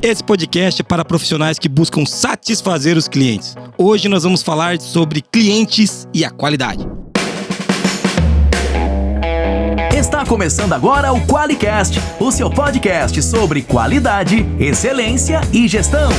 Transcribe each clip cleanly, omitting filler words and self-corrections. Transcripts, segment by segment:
Esse podcast é para profissionais que buscam satisfazer os clientes. Hoje nós vamos falar sobre clientes e a qualidade. Está começando agora o QualiCast, o seu podcast sobre qualidade, excelência e gestão.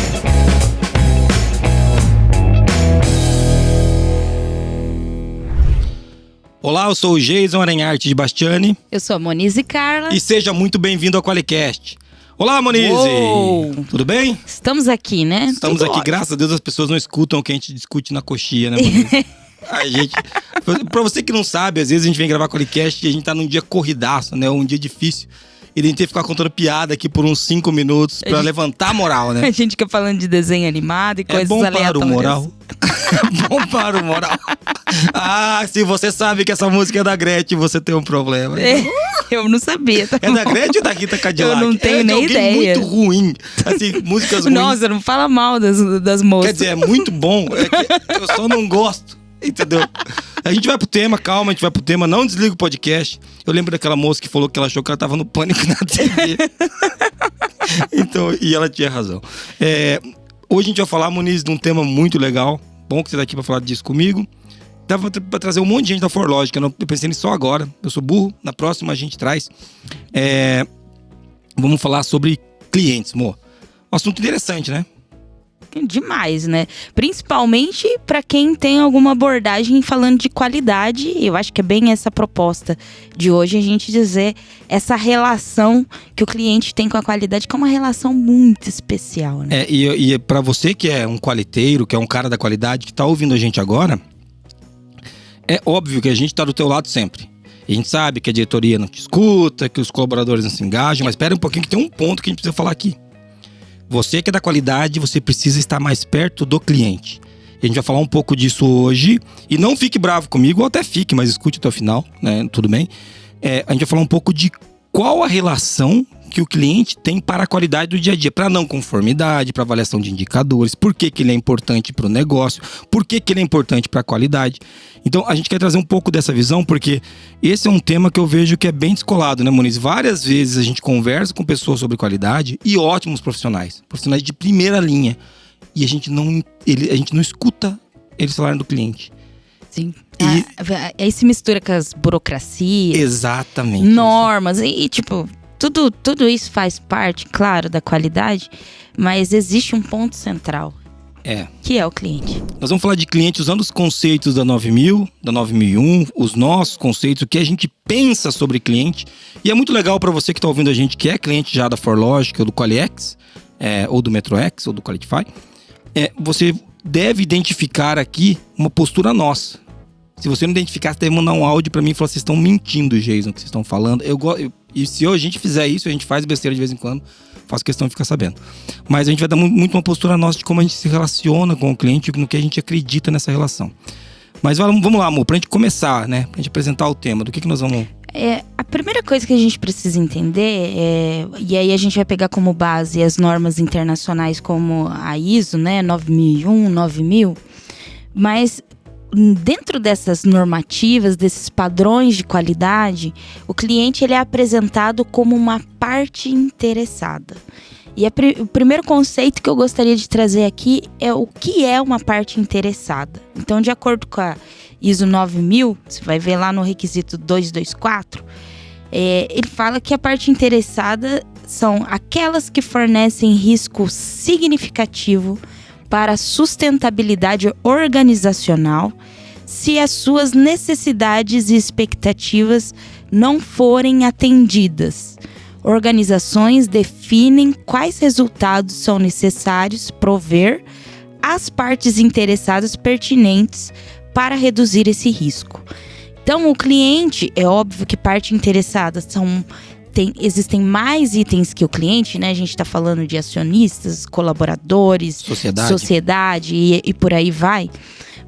Olá, eu sou o Jason Aranharte de Bastiani. Eu sou a Monize Carla. E seja muito bem-vindo ao QualiCast. Olá, Monize! Uou. Tudo bem? Estamos aqui, né? Estamos aqui, graças a Deus as pessoas não escutam o que a gente discute na coxinha, né, Monize? Pra você que não sabe, às vezes a gente vem gravar QualiCast e a gente tá num dia corridaço, né? Um dia difícil. E a gente tem que ficar contando piada aqui por uns 5 minutos pra levantar a moral, né? A gente fica falando de desenho animado e coisas aleatórias. É bom para o moral. É bom para o moral. Ah, se você sabe que essa música é da Gretchen, você tem um problema. Eu não sabia. Tá é da Gretchen ou da Rita Cadillac? Eu não tenho nem ideia. Muito ruim. Assim, músicas ruins. Nossa, não fala mal das moças. Quer dizer, é muito bom. É que eu só não gosto. Entendeu? A gente vai pro tema, calma, a gente vai pro tema. Não desliga o podcast. Eu lembro daquela moça que falou que ela achou que ela tava no Pânico na TV. Então, e ela tinha razão. Hoje a gente vai falar, Moniz, de um tema muito legal. Bom que você tá aqui pra falar disso comigo. Dava pra trazer um monte de gente da ForLogic. Eu pensei nisso só agora. Eu sou burro. Na próxima a gente traz. Vamos falar sobre clientes, amor. Um assunto interessante, né? Demais, né? Principalmente para quem tem alguma abordagem falando de qualidade. Eu acho que é bem essa proposta de hoje, a gente dizer essa relação que o cliente tem com a qualidade, que é uma relação muito especial, né? E para você que é um qualiteiro, que é um cara da qualidade, que tá ouvindo a gente agora, é óbvio que a gente tá do teu lado sempre. A gente sabe que a diretoria não te escuta, que os colaboradores não se engajam, mas espera um pouquinho que tem um ponto que a gente precisa falar aqui. Você que é da qualidade, você precisa estar mais perto do cliente. E a gente vai falar um pouco disso hoje. E não fique bravo comigo, ou até fique, mas escute até o final, né? Tudo bem? A gente vai falar um pouco de qual a relação que o cliente tem para a qualidade do dia a dia. Para não conformidade, para avaliação de indicadores. Por que ele é importante para o negócio. Por que ele é importante para a qualidade. Então, a gente quer trazer um pouco dessa visão, porque esse é um tema que eu vejo que é bem descolado, né, Moniz? Várias vezes a gente conversa com pessoas sobre qualidade e ótimos profissionais. Profissionais de primeira linha. E a gente não escuta eles falarem do cliente. Sim. Aí se mistura com as burocracias. Exatamente. Normas. E tipo, tudo isso faz parte, claro, da qualidade. Mas existe um ponto central. Que é o cliente. Nós vamos falar de cliente usando os conceitos da 9000, da 9001, os nossos conceitos, o que a gente pensa sobre cliente. E é muito legal para você que está ouvindo a gente, que é cliente já da ForLogic, ou do QualiX, ou do MetroX, ou do Qualitify. Você deve identificar aqui uma postura nossa. Se você não identificar, você deve mandar um áudio para mim e falar: vocês estão mentindo, Jason, o que vocês estão falando. E se a gente fizer isso, a gente faz besteira de vez em quando, faço questão de ficar sabendo. Mas a gente vai dar muito uma postura nossa de como a gente se relaciona com o cliente, no que a gente acredita nessa relação. Mas vamos lá, amor, pra gente começar, né? Pra gente apresentar o tema, do que nós vamos... A primeira coisa que a gente precisa entender e aí a gente vai pegar como base as normas internacionais como a ISO, né? 9001, 9000, mas... Dentro dessas normativas, desses padrões de qualidade, o cliente ele é apresentado como uma parte interessada. E o primeiro conceito que eu gostaria de trazer aqui é o que é uma parte interessada. Então, de acordo com a ISO 9000, você vai ver lá no requisito 224, ele fala que a parte interessada são aquelas que fornecem risco significativo para a sustentabilidade organizacional se as suas necessidades e expectativas não forem atendidas. Organizações definem quais resultados são necessários prover às partes interessadas pertinentes para reduzir esse risco. Então, o cliente, é óbvio que parte interessada existem mais itens que o cliente, né? A gente está falando de acionistas, colaboradores, sociedade e por aí vai.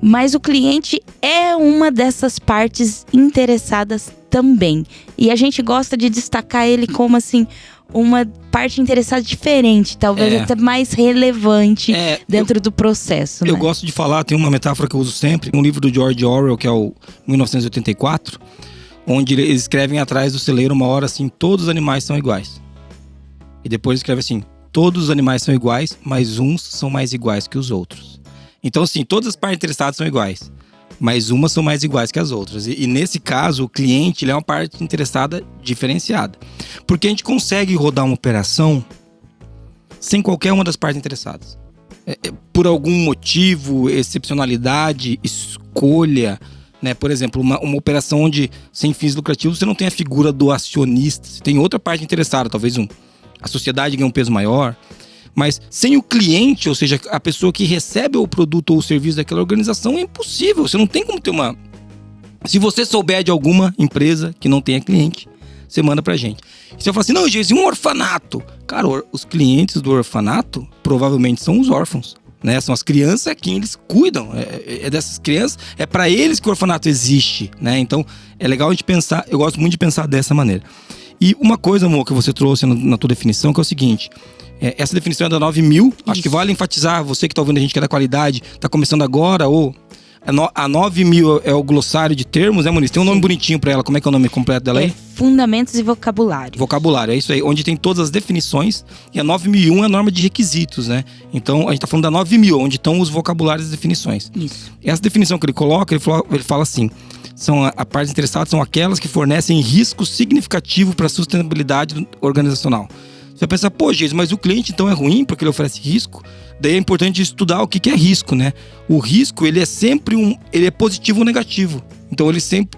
Mas o cliente é uma dessas partes interessadas também. E a gente gosta de destacar ele como, assim, uma parte interessada diferente, talvez até mais relevante dentro do processo. Eu né? gosto de falar, tem uma metáfora que eu uso sempre, um livro do George Orwell, que é o 1984, onde eles escrevem atrás do celeiro uma hora assim: todos os animais são iguais. E depois escreve assim: todos os animais são iguais, mas uns são mais iguais que os outros. Então, assim, todas as partes interessadas são iguais, mas umas são mais iguais que as outras. E nesse caso, o cliente ele é uma parte interessada diferenciada. Porque a gente consegue rodar uma operação sem qualquer uma das partes interessadas. Por algum motivo, excepcionalidade, escolha, né? Por exemplo, uma operação onde, sem fins lucrativos, você não tem a figura do acionista. Você tem outra parte interessada, talvez a sociedade ganha um peso maior. Mas sem o cliente, ou seja, a pessoa que recebe o produto ou o serviço daquela organização, é impossível. Você não tem como ter uma... Se você souber de alguma empresa que não tenha cliente, você manda pra gente. E você fala assim, não, gente, um orfanato. Cara, os clientes do orfanato provavelmente são os órfãos, né? São as crianças a quem eles cuidam. É dessas crianças, é pra eles que o orfanato existe, né? Então, é legal a gente pensar, eu gosto muito de pensar dessa maneira. E uma coisa, amor, que você trouxe na tua definição, que é o seguinte... essa definição é da 9000. Acho que vale enfatizar, você que está ouvindo a gente que é da qualidade, está começando agora, ou a 9000 é o glossário de termos, né, Moniz? Tem um nome bonitinho para ela, como é que é o nome completo dela aí? Fundamentos e vocabulário. Vocabulário, é isso aí, onde tem todas as definições. E a 9001 é a norma de requisitos, né? Então a gente está falando da 9000, onde estão os vocabulários e as definições. Isso. Essa definição que ele coloca, ele fala assim: a partes interessadas são aquelas que fornecem risco significativo para a sustentabilidade organizacional. Você vai pensar, pô, Jesus, mas o cliente então é ruim porque ele oferece risco? Daí é importante estudar o que é risco, né? O risco, ele é sempre ele é positivo ou negativo. Então ele sempre,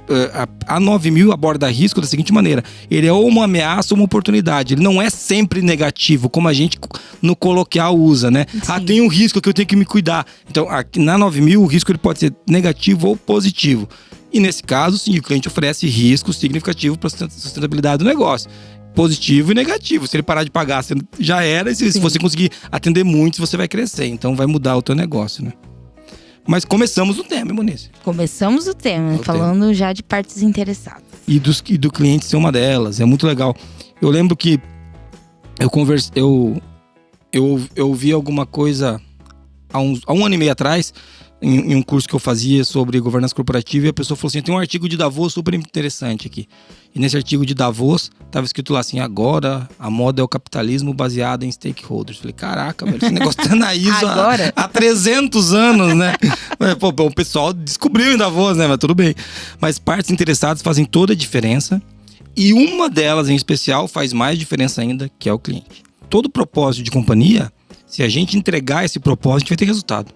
a 9000 aborda risco da seguinte maneira: ele é ou uma ameaça ou uma oportunidade. Ele não é sempre negativo, como a gente no coloquial usa, né? Sim. Ah, tem um risco que eu tenho que me cuidar. Então, aqui na 9000, o risco ele pode ser negativo ou positivo. E nesse caso, sim, o cliente oferece risco significativo para a sustentabilidade do negócio. Positivo e negativo. Se ele parar de pagar, você já era. E se você conseguir atender muitos, você vai crescer. Então vai mudar o teu negócio, né? Mas começamos o tema, hein, Moniz? Começamos o tema, falando já de partes interessadas. E do cliente ser uma delas. É muito legal. Eu lembro que eu ouvi alguma coisa há um ano e meio atrás, em um curso que eu fazia sobre governança corporativa, e a pessoa falou assim: tem um artigo de Davos super interessante aqui. E nesse artigo de Davos, estava escrito lá assim: agora a moda é o capitalismo baseado em stakeholders. Falei, caraca, velho, esse negócio tá na ISO há 300 anos, né? Pô, o pessoal descobriu em Davos, né? Mas tudo bem. Mas partes interessadas fazem toda a diferença. E uma delas, em especial, faz mais diferença ainda, que é o cliente. Todo propósito de companhia, se a gente entregar esse propósito, a gente vai ter resultado.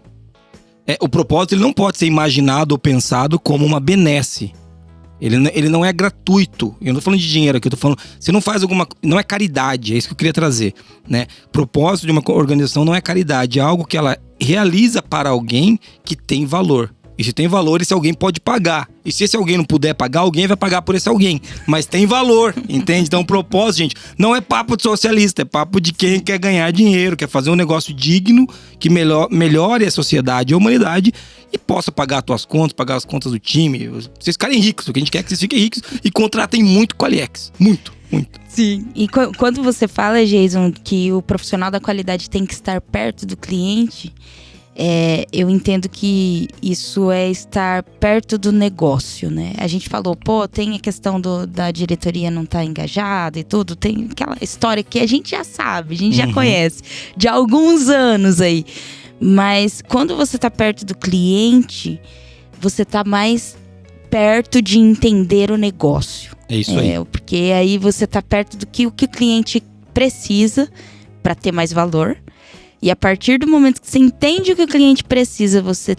O propósito ele não pode ser imaginado ou pensado como uma benesse. Ele não é gratuito. Eu não tô falando de dinheiro aqui, eu tô falando... Você não faz alguma... Não é caridade, é isso que eu queria trazer, né? Propósito de uma organização não é caridade, é algo que ela realiza para alguém que tem valor. E se tem valor, esse alguém pode pagar. E se esse alguém não puder pagar, alguém vai pagar por esse alguém. Mas tem valor, entende? Então o propósito, gente, não é papo de socialista, é papo de quem quer ganhar dinheiro, quer fazer um negócio digno, que melhore a sociedade e a humanidade e possa pagar as tuas contas, pagar as contas do time. Vocês ficarem ricos, o que a gente quer é que vocês fiquem ricos e contratem muito Qualiex. Muito. Sim. E quando você fala, Jason, que o profissional da qualidade tem que estar perto do cliente... eu entendo que isso é estar perto do negócio, né? A gente falou, tem a questão da diretoria não estar engajada e tudo. Tem aquela história que a gente já sabe, a gente já conhece de alguns anos aí. Mas quando você está perto do cliente, você está mais perto de entender o negócio. É isso aí. Porque aí você está perto do que o cliente precisa para ter mais valor. E a partir do momento que você entende o que o cliente precisa, você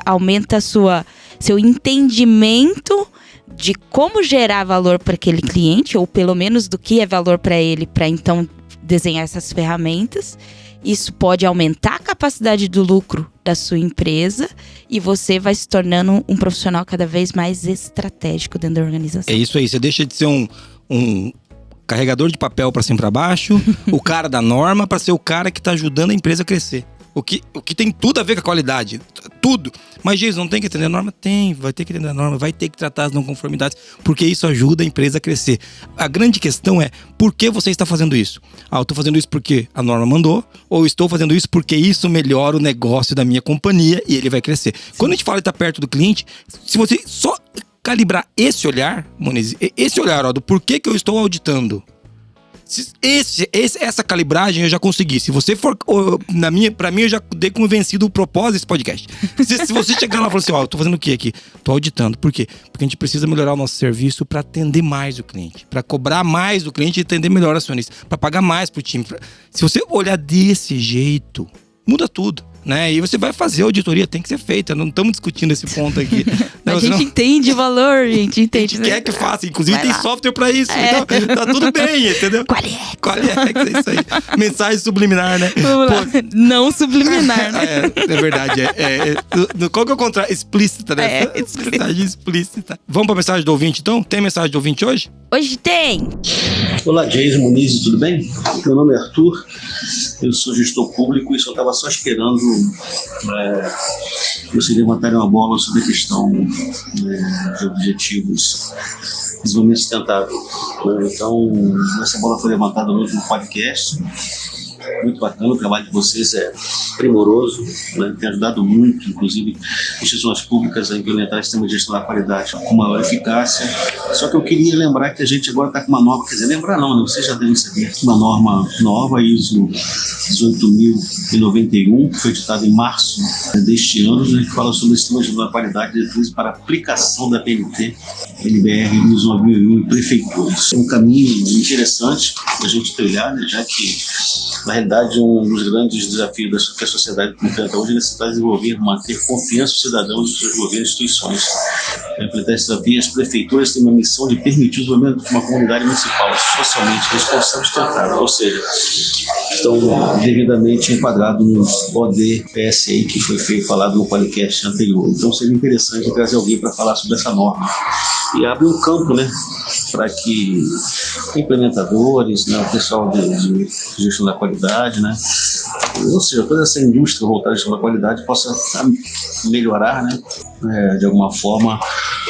aumenta seu entendimento de como gerar valor para aquele cliente, ou pelo menos do que é valor para ele, para então desenhar essas ferramentas. Isso pode aumentar a capacidade do lucro da sua empresa e você vai se tornando um profissional cada vez mais estratégico dentro da organização. É isso aí, você deixa de ser um carregador de papel para cima e para baixo, o cara da norma para ser o cara que tá ajudando a empresa a crescer. O que tem tudo a ver com a qualidade, tudo. Mas, Jesus, não tem que atender a norma? Tem, vai ter que atender a norma, vai ter que tratar as não conformidades, porque isso ajuda a empresa a crescer. A grande questão é, por que você está fazendo isso? Eu estou fazendo isso porque a norma mandou, ou estou fazendo isso porque isso melhora o negócio da minha companhia e ele vai crescer. Sim. Quando a gente fala de estar perto do cliente, se você só calibrar esse olhar, Moniz, esse olhar do porquê que eu estou auditando. Essa calibragem eu já consegui. Se você for, pra mim eu já dei como vencido o propósito desse podcast. Se você chegar lá e falar assim, eu tô fazendo o quê aqui? Tô auditando. Por quê? Porque a gente precisa melhorar o nosso serviço pra atender mais o cliente, pra cobrar mais do cliente e atender melhor o acionista, pra pagar mais pro time. Se você olhar desse jeito, muda tudo. Né? E você vai fazer a auditoria, tem que ser feita. Não estamos discutindo esse ponto aqui. A gente entende o valor, a gente entende. A gente quer que faça. Inclusive tem software pra isso. Então tá tudo bem, entendeu? Qualiex, é isso aí. Mensagem subliminar, né? Vamos lá. Não subliminar, né? É verdade. Qual que é o contrário? Explícita, né? Mensagem explícita. Vamos pra mensagem do ouvinte, então? Tem mensagem do ouvinte hoje? Hoje tem. Olá, Jason Muniz, tudo bem? Meu nome é Arthur, eu sou gestor público e só estava esperando vocês levantarem uma bola sobre a questão de objetivos de desenvolvimento sustentável. Então, essa bola foi levantada no último podcast. Muito bacana, o trabalho de vocês é primoroso, né? Tem ajudado muito, inclusive, instituições públicas a implementar sistemas de gestão da qualidade com maior eficácia. Só que eu queria lembrar que a gente agora está com uma nova, quer dizer, lembrar não, né? Vocês já devem saber, uma norma nova, ISO 18091, que foi editada em março deste ano, né? Que fala sobre o sistema de gestão da qualidade de diretrizes para aplicação da PNT, NBR ISO 9001 em prefeituras. É um caminho interessante para a gente trilhar, né? Já que na realidade, um dos grandes desafios que a sociedade enfrenta hoje é a necessidade de desenvolver, manter confiança dos cidadãos e dos seus governos e instituições. Para enfrentar esse desafio, as prefeituras têm uma missão de permitir o desenvolvimento de uma comunidade municipal socialmente responsável e sustentável, ou seja, estão devidamente enquadrados no ODPSI que foi falado no podcast anterior. Então seria interessante trazer alguém para falar sobre essa norma. E abre um campo, né, para que implementadores, né, o pessoal de gestão da qualidade, né, ou seja, toda essa indústria voltada à gestão da qualidade possa melhorar, né, de alguma forma,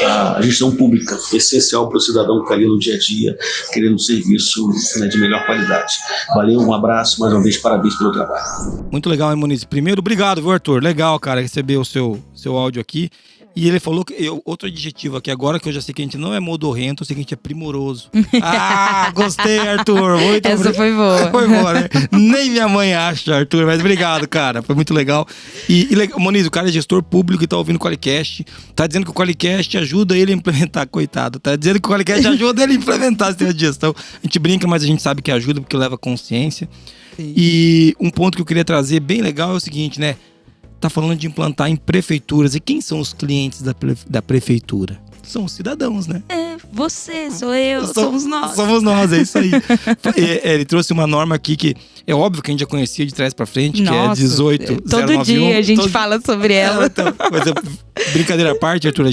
a gestão pública, essencial para o cidadão que está ali no dia a dia, querendo um serviço, né, de melhor qualidade. Valeu, um abraço, mais uma vez, parabéns pelo trabalho. Muito legal, hein, Muniz? Primeiro, obrigado, viu, Arthur? Legal, cara, receber o seu áudio aqui. E ele falou que outro adjetivo aqui agora, que eu já sei que a gente não é modorrento, eu sei que a gente é primoroso. Ah, gostei, Arthur. Muito Essa foi boa. Foi boa, né? Nem minha mãe acha, Arthur, mas obrigado, cara. Foi muito legal. E Muniz, o cara é gestor público e tá ouvindo o Qualicast. Tá dizendo que o Qualicast ajuda ele a implementar, coitado. Tá dizendo que o Qualicast ajuda ele a implementar o sistema de gestão. A gente brinca, mas a gente sabe que ajuda porque leva consciência. Sim. E um ponto que eu queria trazer bem legal é o seguinte, né? Tá falando de implantar em prefeituras. E quem são os clientes da prefeitura? São os cidadãos, né? Você, sou eu, somos nós. Somos nós, é isso aí. Ele trouxe uma norma aqui que é óbvio que a gente já conhecia de trás pra frente, Nossa, que é 18091. Todo dia a gente fala sobre ela. Então, brincadeira à parte, Arthur,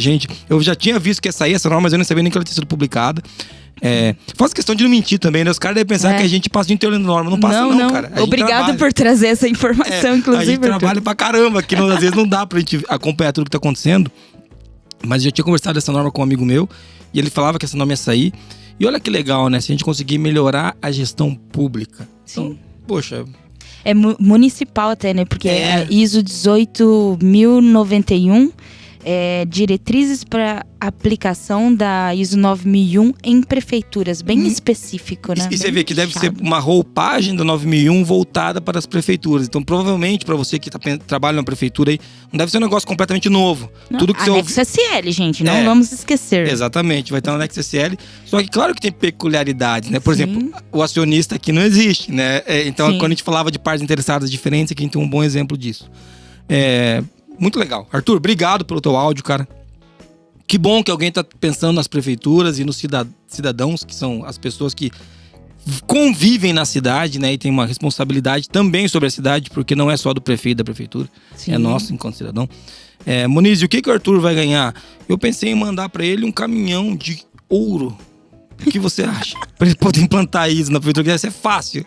eu já tinha visto que ia sair essa norma, mas eu não sabia nem que ela tinha sido publicada. Faço questão de não mentir também, né? Os caras devem pensar que a gente passa o dia inteiro lendo norma. Não passa não, cara. Obrigado por trazer essa informação, inclusive. A gente trabalha pra caramba, que às vezes não dá pra gente acompanhar tudo que tá acontecendo. Mas eu já tinha conversado dessa norma com um amigo meu, e ele falava que essa norma ia sair. E olha que legal, né? Se a gente conseguir melhorar a gestão pública. Sim. Então, poxa... É municipal até, né? Porque é ISO 18091, diretrizes para aplicação da ISO 9001 em prefeituras, bem específico, né? E você vê que deve ser uma roupagem da 9001 voltada para as prefeituras. Então, provavelmente, para você que trabalha na prefeitura aí, não deve ser um negócio completamente novo. Não, tudo que anexo SL, gente, não vamos esquecer. Exatamente, vai estar no anexo SL. Só que, claro que tem peculiaridades, né? Por exemplo, o acionista aqui não existe, né? Então, quando a gente falava de partes interessadas diferentes, aqui a gente tem um bom exemplo disso. Muito legal. Arthur, obrigado pelo teu áudio, cara. Que bom que alguém tá pensando nas prefeituras e nos cidadãos, que são as pessoas que convivem na cidade, né? E tem uma responsabilidade também sobre a cidade, porque não é só do prefeito e da prefeitura. Sim. É nosso enquanto cidadão. Muniz, o que o Arthur vai ganhar? Eu pensei em mandar para ele um caminhão de ouro. O que você acha? Para ele poder implantar isso na prefeitura, que deve ser fácil.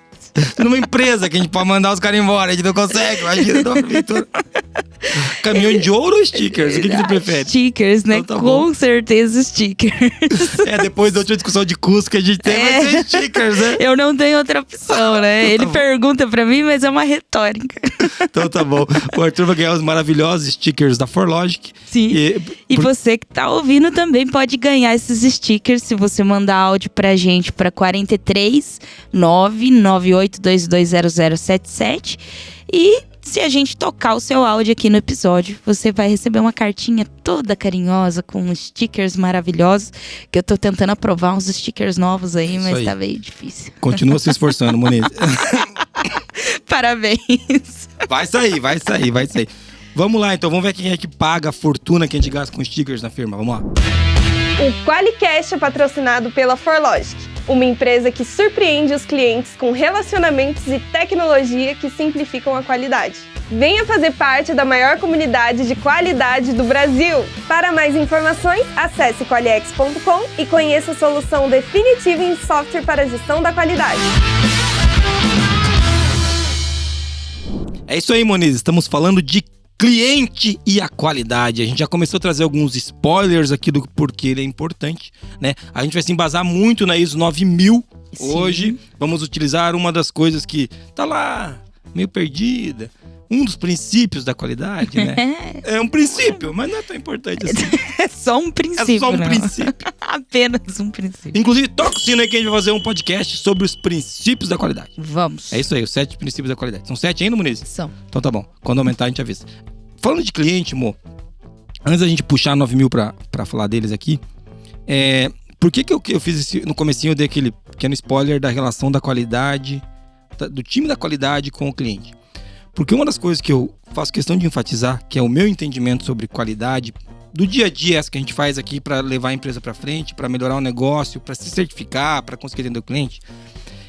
Numa empresa que a gente pode mandar os caras embora, a gente não consegue, imagina numa prefeitura. Caminhão de ouro ou stickers? O que você prefere? Stickers, né? Então tá Com bom. certeza stickers. Depois da última discussão de custo que a gente tem, vai ser stickers, né? Eu não tenho outra opção, né? Então Ele tá bom. pergunta pra mim, mas é uma retórica. Então tá bom. O Arthur vai ganhar os maravilhosos stickers da ForLogic. Sim. E por- você que tá ouvindo também pode ganhar esses stickers se você mandar áudio pra gente pra 43 998220077. E se a gente tocar o seu áudio aqui no episódio, você vai receber uma cartinha toda carinhosa com stickers maravilhosos. Que eu tô tentando aprovar uns stickers novos aí, Isso mas aí. tá meio difícil. Continua se esforçando, Moniz. Parabéns. Vai sair. Vamos lá, então. Vamos ver quem é que paga a fortuna que a gente gasta com stickers na firma. Vamos lá. O QualiCast é patrocinado pela ForLogic, uma empresa que surpreende os clientes com relacionamentos e tecnologia que simplificam a qualidade. Venha fazer parte da maior comunidade de qualidade do Brasil. Para mais informações, acesse qualiex.com e conheça a solução definitiva em software para a gestão da qualidade. É isso aí, Moniz. Estamos falando de cliente e a qualidade. A gente já começou a trazer alguns spoilers aqui do porquê ele é importante, né? A gente vai se embasar muito na ISO 9000. Sim. Hoje vamos utilizar uma das coisas que tá lá, meio perdida. Um dos princípios da qualidade, né? É um princípio, mas não é tão importante assim. É só um princípio, É só um não. princípio. Apenas um princípio. Inclusive, toca o sino aí que a gente vai fazer um podcast sobre os princípios da qualidade. Vamos. É isso aí, os 7 princípios da qualidade. São 7 ainda, Muniz? São. Então tá bom. Quando aumentar, a gente avisa. Falando de cliente, Mo, antes da gente puxar 9000 pra falar deles aqui, por que eu fiz esse, no comecinho eu dei aquele pequeno spoiler da relação da qualidade, do time da qualidade com o cliente? Porque uma das coisas que eu faço questão de enfatizar, que é o meu entendimento sobre qualidade, do dia a dia, essa que a gente faz aqui para levar a empresa para frente, para melhorar o negócio, para se certificar, para conseguir atender o cliente,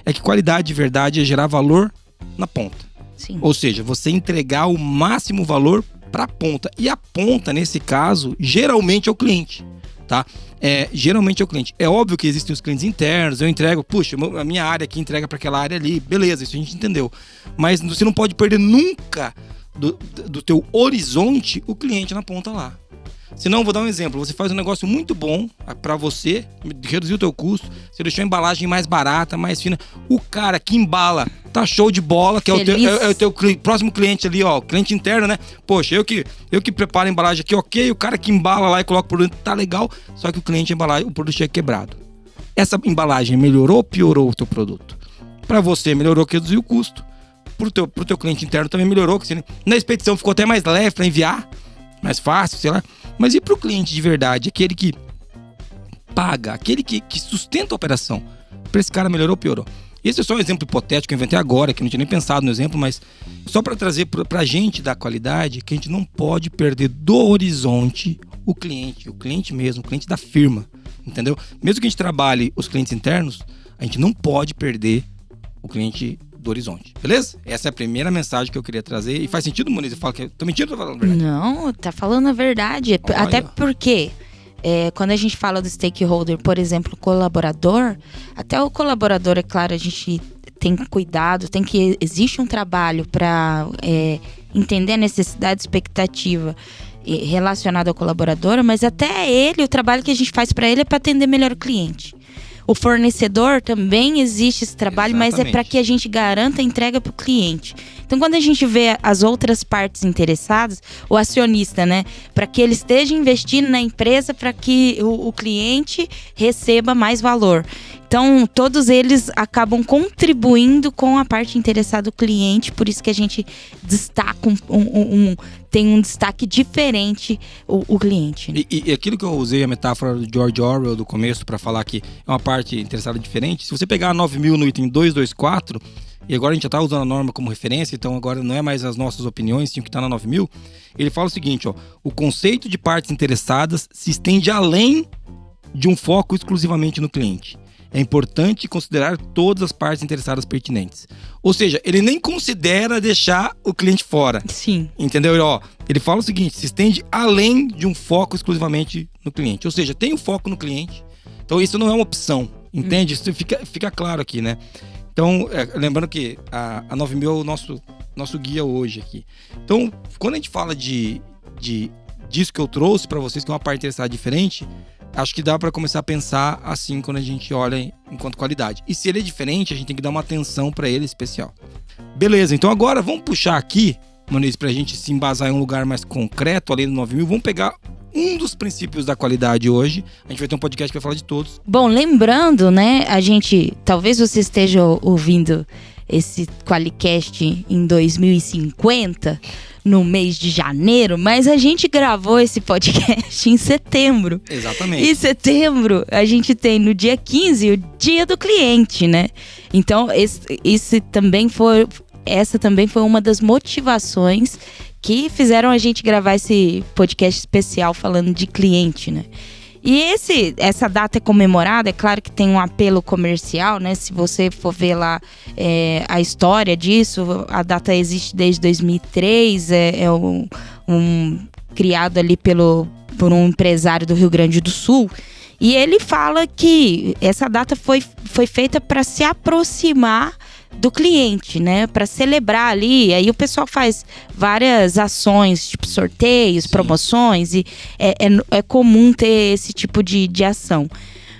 é que qualidade de verdade é gerar valor na ponta. Sim. Ou seja, você entregar o máximo valor para a ponta. E a ponta, nesse caso, geralmente é o cliente, tá? Geralmente é o cliente. É óbvio que existem os clientes internos, eu entrego, puxa, a minha área aqui entrega para aquela área ali, beleza, isso a gente entendeu. Mas você não pode perder nunca do teu horizonte o cliente na ponta lá. Senão, vou dar um exemplo, você faz um negócio muito bom para você, reduziu o teu custo, você deixou a embalagem mais barata, mais fina, o cara que embala tá show de bola, que é o teu próximo cliente ali, ó, cliente interno, né? Poxa, eu que preparo a embalagem aqui, ok, o cara que embala lá e coloca o produto, tá legal, só que o cliente embalagem, o produto é quebrado. Essa embalagem melhorou ou piorou o teu produto? Para você melhorou, que reduziu o custo. Pro teu cliente interno também melhorou, que na expedição ficou até mais leve para enviar, mais fácil, sei lá. Mas e pro cliente de verdade, aquele que paga, aquele que sustenta a operação? Para esse cara melhorou ou piorou? Esse é só um exemplo hipotético que eu inventei agora, que eu não tinha nem pensado no exemplo, mas só para trazer pra gente da qualidade, que a gente não pode perder do horizonte o cliente mesmo, o cliente da firma, entendeu? Mesmo que a gente trabalhe os clientes internos, a gente não pode perder o cliente do horizonte, beleza? Essa é a primeira mensagem que eu queria trazer. E faz sentido, Moniz? Eu falo que tô mentindo ou tô falando a verdade? Não, tá falando a verdade. Olha. Até porque quando a gente fala do stakeholder, por exemplo, colaborador, até o colaborador, é claro, a gente tem cuidado, existe um trabalho para entender a necessidade e expectativa relacionada ao colaborador, mas até ele, o trabalho que a gente faz para ele é para atender melhor o cliente. O fornecedor também existe esse trabalho, Exatamente. mas é para que a gente garanta a entrega para o cliente. Então, quando a gente vê as outras partes interessadas, o acionista, né, para que ele esteja investindo na empresa para que o cliente receba mais valor. Então, todos eles acabam contribuindo com a parte interessada do cliente, por isso que a gente destaca tem um destaque diferente o cliente. Né? E aquilo que eu usei a metáfora do George Orwell do começo para falar que é uma parte interessada diferente, se você pegar a 9000 no item 224, e agora a gente já está usando a norma como referência, então agora não é mais as nossas opiniões, tinha que estar na 9000, ele fala o seguinte, ó, o conceito de partes interessadas se estende além de um foco exclusivamente no cliente. É importante considerar todas as partes interessadas pertinentes. Ou seja, ele nem considera deixar o cliente fora. Sim. Entendeu? Ele fala o seguinte, se estende além de um foco exclusivamente no cliente. Ou seja, tem o foco no cliente. Então isso não é uma opção, entende? Isso fica claro aqui, né? Então, lembrando que a 9000 é o nosso guia hoje aqui. Então, quando a gente fala disso que eu trouxe para vocês, que é uma parte interessada diferente, acho que dá para começar a pensar assim quando a gente olha enquanto qualidade. E se ele é diferente, a gente tem que dar uma atenção para ele especial. Beleza, então agora vamos puxar aqui, Moniz, pra gente se embasar em um lugar mais concreto, além do 9000. Vamos pegar um dos princípios da qualidade hoje. A gente vai ter um podcast que vai falar de todos. Bom, lembrando, né, talvez você esteja ouvindo esse Qualicast em 2050, no mês de janeiro, mas a gente gravou esse podcast em setembro. Exatamente. Em setembro, a gente tem no dia 15 o Dia do Cliente, né? Então, essa também foi uma das motivações que fizeram a gente gravar esse podcast especial falando de cliente, né? E essa data é comemorada, é claro que tem um apelo comercial, né? Se você for ver lá a história disso, a data existe desde 2003, criado ali por um empresário do Rio Grande do Sul. E ele fala que essa data foi feita para se aproximar do cliente, né? Para celebrar ali. Aí o pessoal faz várias ações, tipo sorteios, promoções, e é comum ter esse tipo de ação.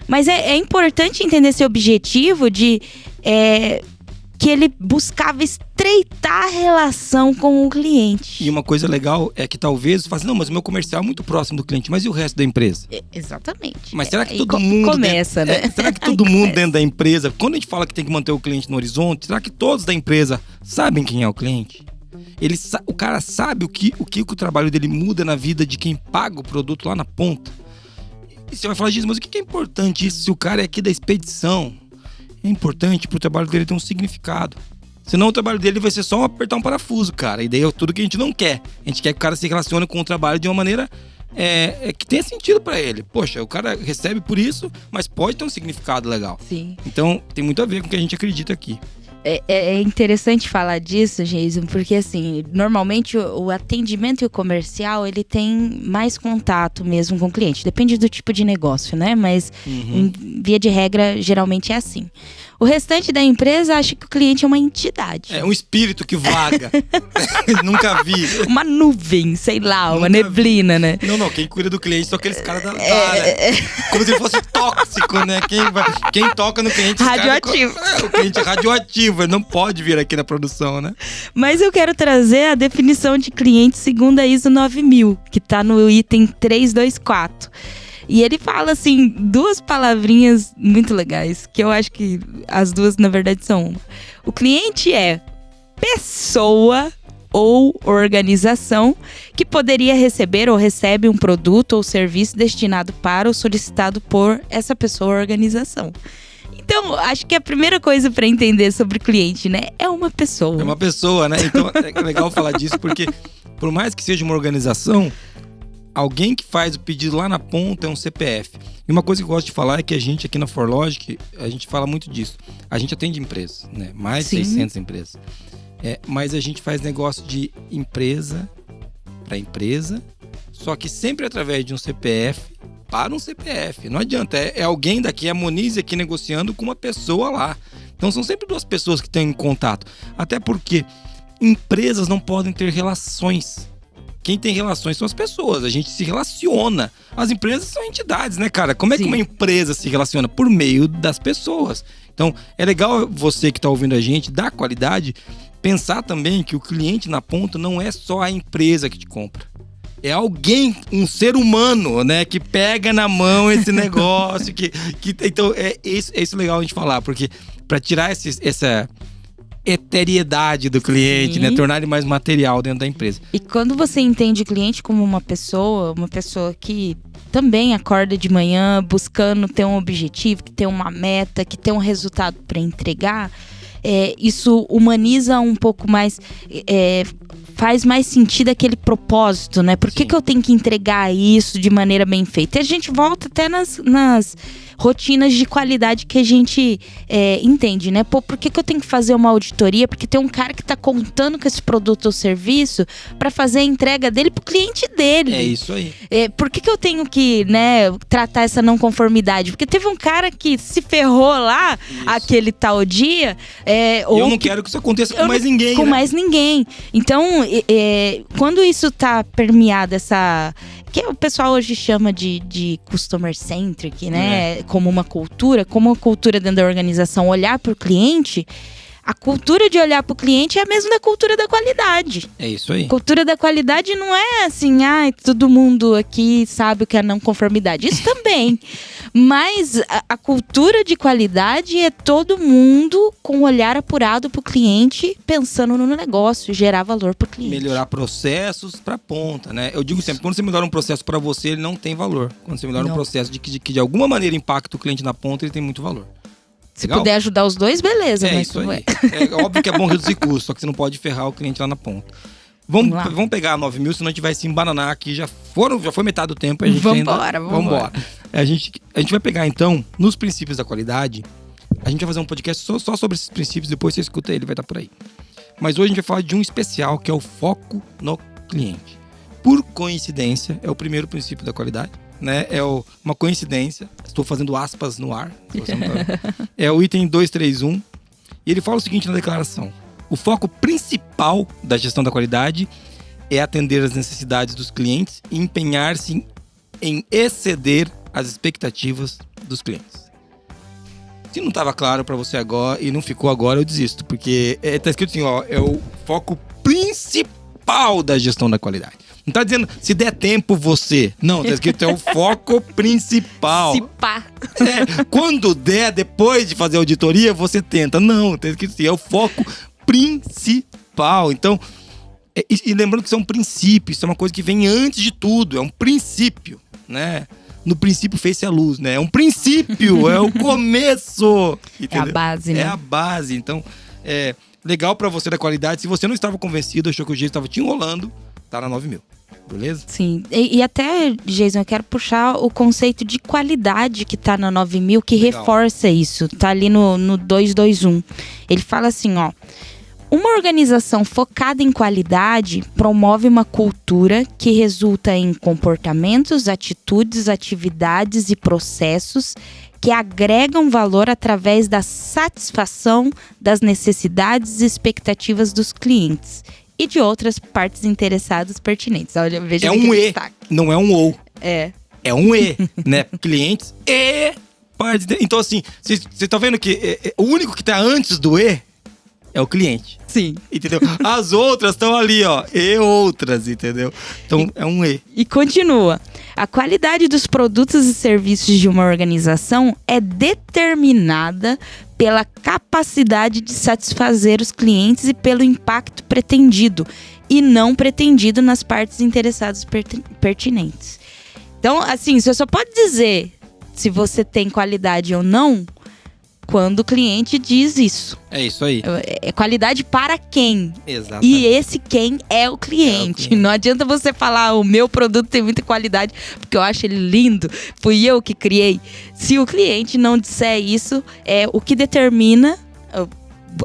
Mas é importante entender esse objetivo que ele buscava estreitar a relação com o cliente. E uma coisa legal é que talvez você mas o meu comercial é muito próximo do cliente, mas e o resto da empresa? Exatamente. Mas será que todo mundo começa, né? Será que todo mundo dentro da empresa, quando a gente fala que tem que manter o cliente no horizonte, será que todos da empresa sabem quem é o cliente? O cara sabe o que o trabalho dele muda na vida de quem paga o produto lá na ponta? E você vai falar disso, mas o que é importante isso se o cara é aqui da expedição? É importante pro trabalho dele ter um significado. Senão o trabalho dele vai ser só apertar um parafuso, cara. E daí é tudo que a gente não quer. A gente quer que o cara se relacione com o trabalho de uma maneira que tenha sentido pra ele. Poxa, o cara recebe por isso, mas pode ter um significado legal. Sim. Então tem muito a ver com o que a gente acredita aqui. É interessante falar disso, Jason, porque assim, normalmente o atendimento e o comercial, ele tem mais contato mesmo com o cliente. Depende do tipo de negócio, né? Mas, em via de regra, geralmente é assim. O restante da empresa acha que o cliente é uma entidade. É um espírito que vaga. Nunca vi. Uma nuvem, sei lá, uma neblina, né? Não, quem cuida do cliente são aqueles caras da área. Como se fosse tóxico, né? Quem toca no cliente... Radioativo. O cliente é radioativo, ele não pode vir aqui na produção, né? Mas eu quero trazer a definição de cliente segundo a ISO 9000, que tá no item 324. E ele fala, assim, duas palavrinhas muito legais, que eu acho que as duas, na verdade, são uma. O cliente é pessoa ou organização que poderia receber ou recebe um produto ou serviço destinado para ou solicitado por essa pessoa ou organização. Então, acho que a primeira coisa para entender sobre cliente, né, é uma pessoa. É uma pessoa, né? Então, é legal falar disso, porque por mais que seja uma organização, alguém que faz o pedido lá na ponta é um CPF. E uma coisa que eu gosto de falar é que a gente aqui na ForLogic, a gente fala muito disso. A gente atende empresas, né? Mais de 600 empresas. Mas a gente faz negócio de empresa para empresa, só que sempre através de um CPF para um CPF. Não adianta, é alguém daqui, é a Moniz aqui negociando com uma pessoa lá. Então são sempre duas pessoas que têm contato. Até porque empresas não podem ter relações. Quem tem relações são as pessoas, a gente se relaciona. As empresas são entidades, né, cara? Como é que uma empresa se relaciona? Por meio das pessoas. Então, é legal você que está ouvindo a gente, da qualidade, pensar também que o cliente na ponta não é só a empresa que te compra. É alguém, um ser humano, né, que pega na mão esse negócio. Então, é isso legal a gente falar, porque para tirar essa eteriedade do cliente, né? Tornar ele mais material dentro da empresa. E quando você entende o cliente como uma pessoa que também acorda de manhã buscando ter um objetivo, que tem uma meta, que tem um resultado para entregar, isso humaniza um pouco mais, faz mais sentido aquele propósito, né? Por que eu tenho que entregar isso de maneira bem feita? E a gente volta até nas rotinas de qualidade que a gente entende, né? Pô, por que eu tenho que fazer uma auditoria? Porque tem um cara que tá contando com esse produto ou serviço para fazer a entrega dele pro cliente dele. É isso aí. Por que eu tenho que, né, tratar essa não conformidade? Porque teve um cara que se ferrou lá aquele tal dia. Eu não quero que isso aconteça com mais ninguém. Com né? mais ninguém. Então, quando isso tá permeado, que o pessoal hoje chama de customer centric, né? Como uma cultura dentro da organização, olhar para o cliente. A cultura de olhar para o cliente é a mesma da cultura da qualidade. É isso aí. Cultura da qualidade não é assim, todo mundo aqui sabe o que é não conformidade. Isso também. Mas a cultura de qualidade é todo mundo com o olhar apurado para o cliente, pensando no negócio, gerar valor para o cliente. Melhorar processos para ponta, né? Eu digo sempre, quando você melhora um processo para você, ele não tem valor. Quando você melhora um processo que de alguma maneira impacta o cliente na ponta, ele tem muito valor. Se puder ajudar os dois, beleza. É isso aí. É óbvio que é bom reduzir custos, só que você não pode ferrar o cliente lá na ponta. Vamos pegar 9 mil, senão a gente vai se embananar aqui. Já foi metade do tempo. Vamos embora. A gente vai pegar, então, nos princípios da qualidade. A gente vai fazer um podcast só sobre esses princípios, depois você escuta ele, vai estar por aí. Mas hoje a gente vai falar de um especial, que é o foco no cliente. Por coincidência, é o primeiro princípio da qualidade. Né? Uma coincidência, estou fazendo aspas no ar, é o item 231, e ele fala o seguinte na declaração: o foco principal da gestão da qualidade é atender as necessidades dos clientes e empenhar-se em exceder as expectativas dos clientes. Se não estava claro para você agora e não ficou agora, eu desisto, porque está escrito assim, é o foco principal da gestão da qualidade. Não tá dizendo, se der tempo você. Não, tá escrito, é o foco principal. Se pá. Quando der, depois de fazer a auditoria, você tenta. Não, tá escrito assim, é o foco principal. Então, e lembrando que isso é um princípio, isso é uma coisa que vem antes de tudo, é um princípio, né? No princípio fez-se a luz, né? É um princípio, é o começo. Entendeu? É a base, né? É a base. Então, legal pra você da qualidade. Se você não estava convencido, achou que o jeito estava te enrolando, tá na 9 mil, beleza? Sim, e até, Jason, eu quero puxar o conceito de qualidade que tá na 9 mil, que legal. Reforça isso, tá ali no 221. Ele fala assim, uma organização focada em qualidade promove uma cultura que resulta em comportamentos, atitudes, atividades e processos que agregam valor através da satisfação das necessidades e expectativas dos clientes e de outras partes interessadas pertinentes. Olha, veja um E, destaque. Não é um ou. É um E, né? Clientes e partes. Então, assim, vocês estão vendo que o único que tá antes do E é o cliente. Sim. Entendeu? As outras estão ali, e outras, entendeu? Então, é um E. E continua. A qualidade dos produtos e serviços de uma organização é determinada pela capacidade de satisfazer os clientes e pelo impacto pretendido e não pretendido nas partes interessadas pertinentes. Então, assim, você só pode dizer se você tem qualidade ou não quando o cliente diz isso. É isso aí. É qualidade para quem? Exatamente. E esse quem é o cliente. Não adianta você falar, o meu produto tem muita qualidade, porque eu acho ele lindo, fui eu que criei. Se o cliente não disser isso, o que determina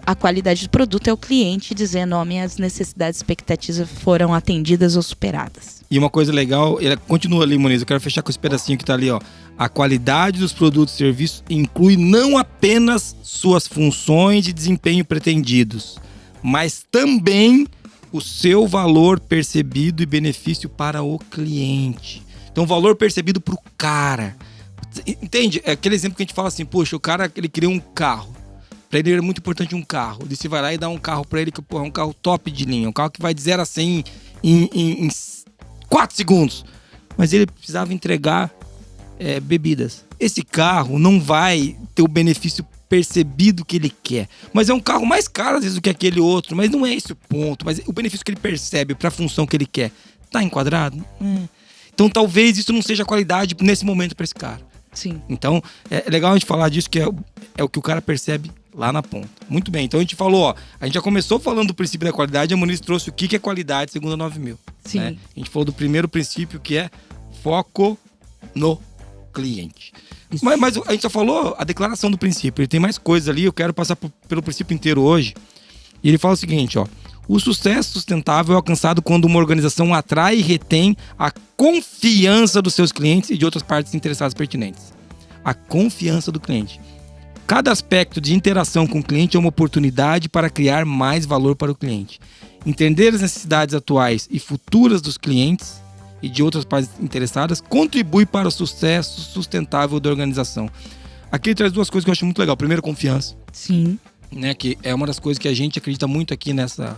a qualidade do produto é o cliente dizendo, minhas necessidades e expectativas foram atendidas ou superadas. E uma coisa legal, ele continua ali, Moniz, eu quero fechar com esse pedacinho que tá ali, A qualidade dos produtos e serviços inclui não apenas suas funções e desempenho pretendidos, mas também o seu valor percebido e benefício para o cliente. Então, o valor percebido para o cara. Entende? É aquele exemplo que a gente fala assim, poxa, o cara, ele criou um carro. Para ele é muito importante um carro. E você vai lá e dá um carro para ele que é um carro top de linha. Um carro que vai de 0 a 100 em 4 segundos. Mas ele precisava entregar bebidas. Esse carro não vai ter o benefício percebido que ele quer. Mas é um carro mais caro às vezes do que aquele outro. Mas não é esse o ponto. Mas o benefício que ele percebe para a função que ele quer. Tá enquadrado? Então talvez isso não seja qualidade nesse momento para esse cara. Sim. Então é legal a gente falar disso, que é o que o cara percebe lá na ponta. Muito bem, então a gente falou, a gente já começou falando do princípio da qualidade, a Moniz trouxe o que é qualidade segundo a 9000. Sim. Né? A gente falou do primeiro princípio, que é foco no cliente. Mas a gente só falou a declaração do princípio, ele tem mais coisas ali, eu quero passar pelo princípio inteiro hoje. E ele fala o seguinte, o sucesso sustentável é alcançado quando uma organização atrai e retém a confiança dos seus clientes e de outras partes interessadas pertinentes. A confiança do cliente. Cada aspecto de interação com o cliente é uma oportunidade para criar mais valor para o cliente. Entender as necessidades atuais e futuras dos clientes e de outras partes interessadas contribui para o sucesso sustentável da organização. Aqui ele traz duas coisas que eu acho muito legal. Primeiro, confiança. Sim. Né, que é uma das coisas que a gente acredita muito aqui nessa...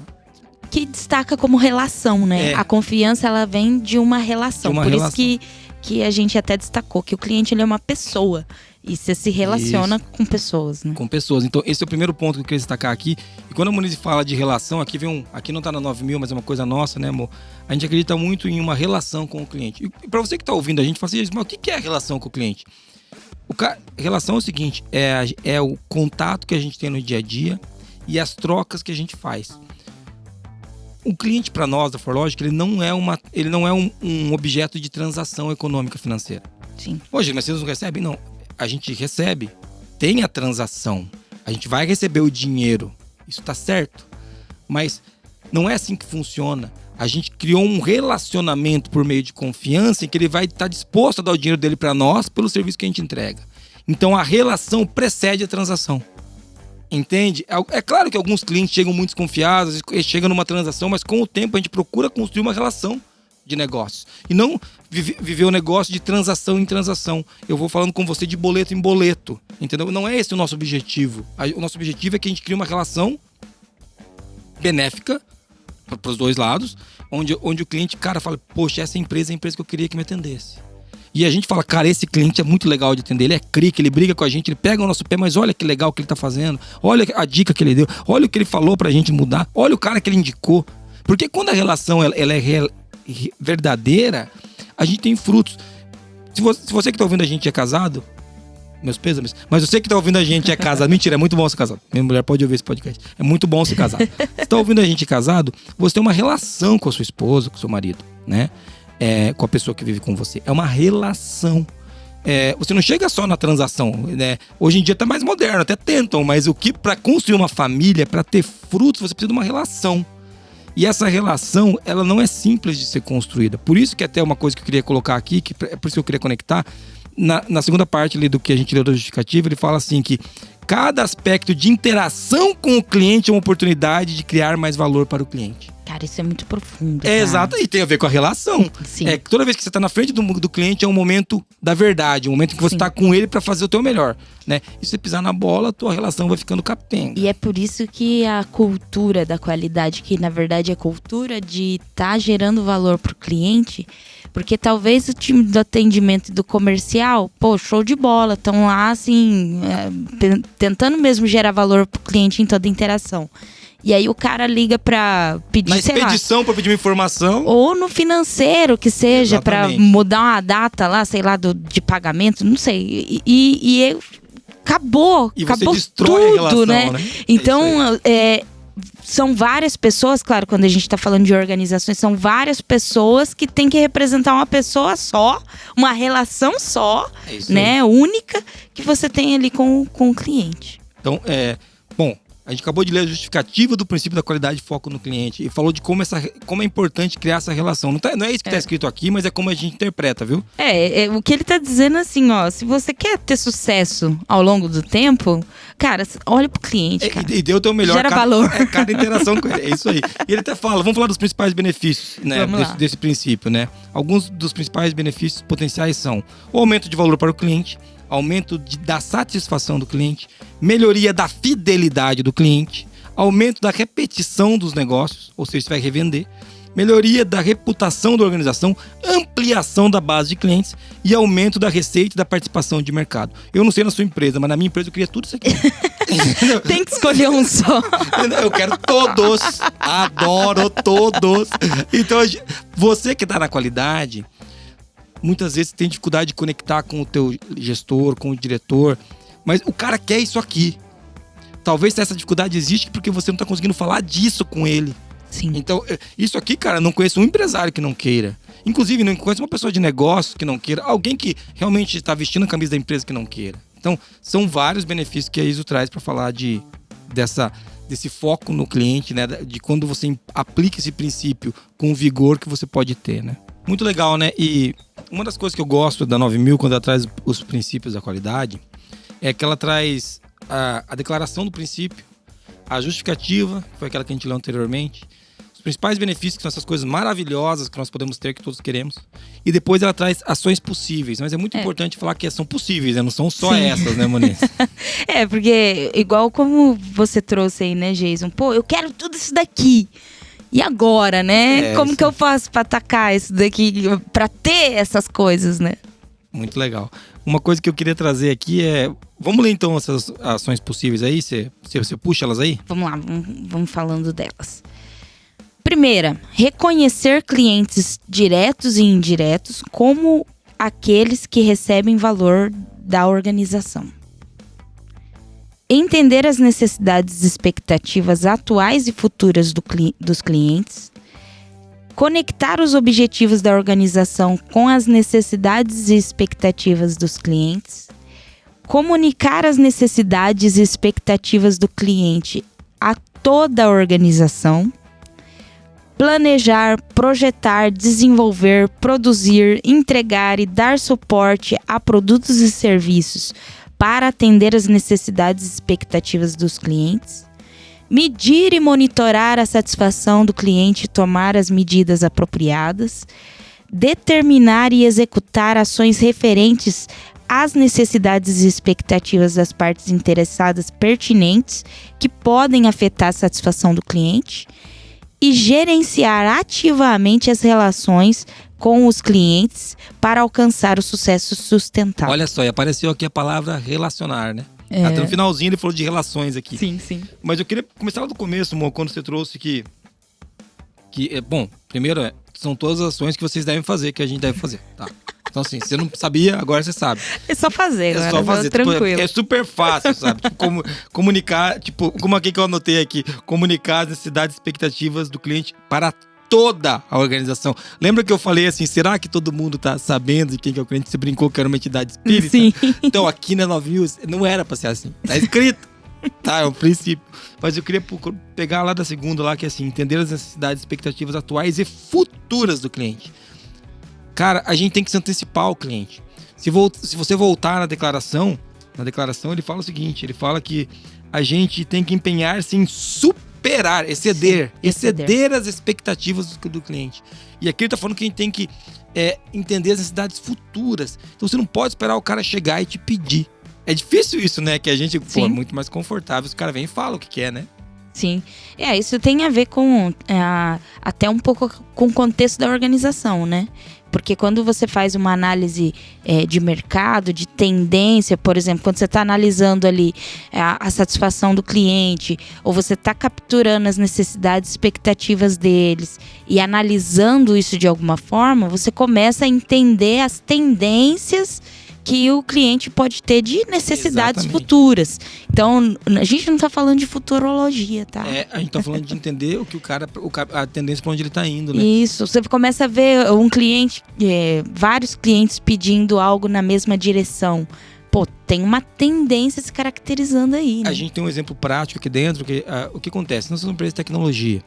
Que destaca como relação, né? A confiança, ela vem de uma relação. Isso que a gente até destacou, que o cliente, ele é uma pessoa. E você se relaciona com pessoas, né? Com pessoas. Então, esse é o primeiro ponto que eu queria destacar aqui. E quando a Moniz fala de relação, aqui não tá na 9000, mas é uma coisa nossa, né, amor? A gente acredita muito em uma relação com o cliente. E pra você que tá ouvindo a gente, fala assim, mas o que é a relação com o cliente? Relação é o seguinte, é o contato que a gente tem no dia a dia e as trocas que a gente faz. O cliente, para nós da ForLogic, ele não é um objeto de transação econômica financeira. Sim. Hoje, mas vocês não recebem? Não. A gente recebe, tem a transação. A gente vai receber o dinheiro. Isso tá certo. Mas não é assim que funciona. A gente criou um relacionamento por meio de confiança em que ele vai estar disposto a dar o dinheiro dele para nós pelo serviço que a gente entrega. Então a relação precede a transação. Entende? É claro que alguns clientes chegam muito desconfiados, chegam numa transação, mas com o tempo a gente procura construir uma relação de negócios. E não viver o negócio de transação em transação. Eu vou falando com você de boleto em boleto. Entendeu? Não é esse o nosso objetivo. O nosso objetivo é que a gente crie uma relação benéfica para os dois lados, onde o cliente, cara, fala, poxa, essa empresa é a empresa que eu queria que me atendesse. E a gente fala, cara, esse cliente é muito legal de atender, ele é crica, ele briga com a gente, ele pega o nosso pé, mas olha que legal que ele tá fazendo, olha a dica que ele deu, olha o que ele falou pra gente mudar, olha o cara que ele indicou. Porque quando a relação ela é verdadeira, a gente tem frutos. Se você que tá ouvindo a gente é casado, meus pêsames, mas você que tá ouvindo a gente é casado, mentira, é muito bom ser casado. Minha mulher pode ouvir esse podcast. É muito bom ser casado. Você tá ouvindo a gente casado, você tem uma relação com a sua esposa, com o seu marido, né? Com a pessoa que vive com você. É uma relação. Você não chega só na transação, né? Hoje em dia tá mais moderno, até tentam, mas para construir uma família, para ter frutos, você precisa de uma relação. E essa relação, ela não é simples de ser construída. Por isso que até uma coisa que eu queria colocar aqui, é por isso que eu queria conectar, na segunda parte ali do que a gente leu da justificativa, ele fala assim que cada aspecto de interação com o cliente é uma oportunidade de criar mais valor para o cliente. Cara, isso é muito profundo. Exato, e tem a ver com a relação. Sim. Toda vez que você está na frente do cliente é um momento da verdade, um momento em que você está com ele para fazer o teu melhor, né? E se você pisar na bola, a tua relação vai ficando capenga. E é por isso que a cultura da qualidade, que na verdade é cultura de estar gerando valor pro cliente, porque talvez o time do atendimento e do comercial, show de bola, estão lá assim, tentando mesmo gerar valor pro cliente em toda interação. E aí o cara liga pra pedir, na expedição, pra pedir uma informação. Ou no financeiro, que seja, exatamente, pra mudar uma data lá, sei lá, de pagamento, não sei. E acabou. E acabou você destrói tudo, a relação, né? Então, são várias pessoas, claro, quando a gente tá falando de organizações, são várias pessoas que tem que representar uma pessoa só, uma relação só, né? Única, que você tem ali com o cliente. Então, bom, a gente acabou de ler a justificativa do princípio da qualidade e foco no cliente. E falou de como é importante criar essa relação. Não é isso que tá escrito aqui, mas é como a gente interpreta, viu? O que ele tá dizendo assim, se você quer ter sucesso ao longo do tempo, cara, olha pro cliente, cara. E dê o teu melhor. Gera valor. Cada interação com ele. É isso aí. E ele até fala, vamos falar dos principais benefícios, né, desse princípio, né? Alguns dos principais benefícios potenciais são o aumento de valor para o cliente, aumento da satisfação do cliente, melhoria da fidelidade do cliente, aumento da repetição dos negócios, ou seja, você vai revender, melhoria da reputação da organização, ampliação da base de clientes e aumento da receita e da participação de mercado. Eu não sei na sua empresa, mas na minha empresa eu queria tudo isso aqui. Tem que escolher um só. Eu quero todos, adoro todos. Então, você que está na qualidade, muitas vezes tem dificuldade de conectar com o teu gestor, com o diretor, mas o cara quer isso aqui. talvez essa dificuldade existe porque você não tá conseguindo falar disso com ele. Sim. Então, isso aqui, cara, não conheço um empresário que não queira. Inclusive, não conheço uma pessoa de negócio que não queira. Alguém que realmente está vestindo a camisa da empresa que não queira. Então, são vários benefícios que a ISO traz para falar desse foco no cliente, né? De quando você aplica esse princípio com o vigor que você pode ter, né? Muito legal, né? E uma das coisas que eu gosto da 9000, quando ela traz os princípios da qualidade, é que ela traz a declaração do princípio, a justificativa, que foi aquela que a gente leu anteriormente, os principais benefícios, que são essas coisas maravilhosas que nós podemos ter, que todos queremos. E depois ela traz ações possíveis. Mas é muito importante falar que são possíveis, né? Não são só essas, né, Moniz? Porque igual como você trouxe aí, né, Jason? Pô, eu quero tudo isso daqui. E agora, né? Como que eu faço pra atacar isso daqui, pra ter essas coisas, né? Muito legal. Uma coisa que eu queria trazer aqui é... Vamos ler então essas ações possíveis aí? Você puxa elas aí? Vamos lá, vamos falando delas. Primeira, reconhecer clientes diretos e indiretos como aqueles que recebem valor da organização. Entender as necessidades e expectativas atuais e futuras dos clientes. Conectar os objetivos da organização com as necessidades e expectativas dos clientes. Comunicar as necessidades e expectativas do cliente a toda a organização. Planejar, projetar, desenvolver, produzir, entregar e dar suporte a produtos e serviços para atender as necessidades e expectativas dos clientes. Medir e monitorar a satisfação do cliente e tomar as medidas apropriadas. Determinar e executar ações referentes às necessidades e expectativas das partes interessadas pertinentes que podem afetar a satisfação do cliente. E gerenciar ativamente as relações com os clientes para alcançar o sucesso sustentável. Olha só, e apareceu aqui a palavra relacionar, né? Até no finalzinho ele falou de relações aqui. Sim, sim. Mas eu queria começar lá do começo, Mo, quando você trouxe que bom, primeiro são todas as ações que vocês devem fazer, que a gente deve fazer, tá? Então assim, você não sabia, agora você sabe. É só fazer, É só fazer, tranquilo. Tipo, é super fácil, sabe? Tipo, comunicar, tipo, como aqui que eu anotei aqui, comunicar as necessidades e expectativas do cliente para toda a organização. Lembra que eu falei assim, será que todo mundo tá sabendo de quem que é o cliente? Você brincou que era uma entidade espírita? Sim. Então aqui na 9000 não era pra ser assim. Tá escrito. Tá, é o princípio. Mas eu queria pegar lá da segunda lá, que é assim, entender as necessidades e expectativas atuais e futuras do cliente. Cara, a gente tem que se antecipar ao cliente. Se você voltar na declaração ele fala o seguinte, ele fala que a gente tem que empenhar-se em superar, exceder as expectativas do cliente. E aqui ele tá falando que a gente tem que entender as necessidades futuras. Então você não pode esperar o cara chegar e te pedir. É difícil isso, né? Que a gente, é muito mais confortável. Se o cara vem e fala o que quer, né? Sim. Isso tem a ver com até um pouco com o contexto da organização, né? Porque quando você faz uma análise de mercado, de tendência, por exemplo, quando você está analisando ali a satisfação do cliente, ou você está capturando as necessidades e expectativas deles e analisando isso de alguma forma, você começa a entender as tendências que o cliente pode ter de necessidades futuras. Então, a gente não está falando de futurologia, tá? A gente tá falando de entender o que a tendência para onde ele tá indo, né? Isso, você começa a ver um cliente, vários clientes pedindo algo na mesma direção. Pô, tem uma tendência se caracterizando aí, né? A gente tem um exemplo prático aqui dentro, que o que acontece? Nós somos uma empresa de tecnologia.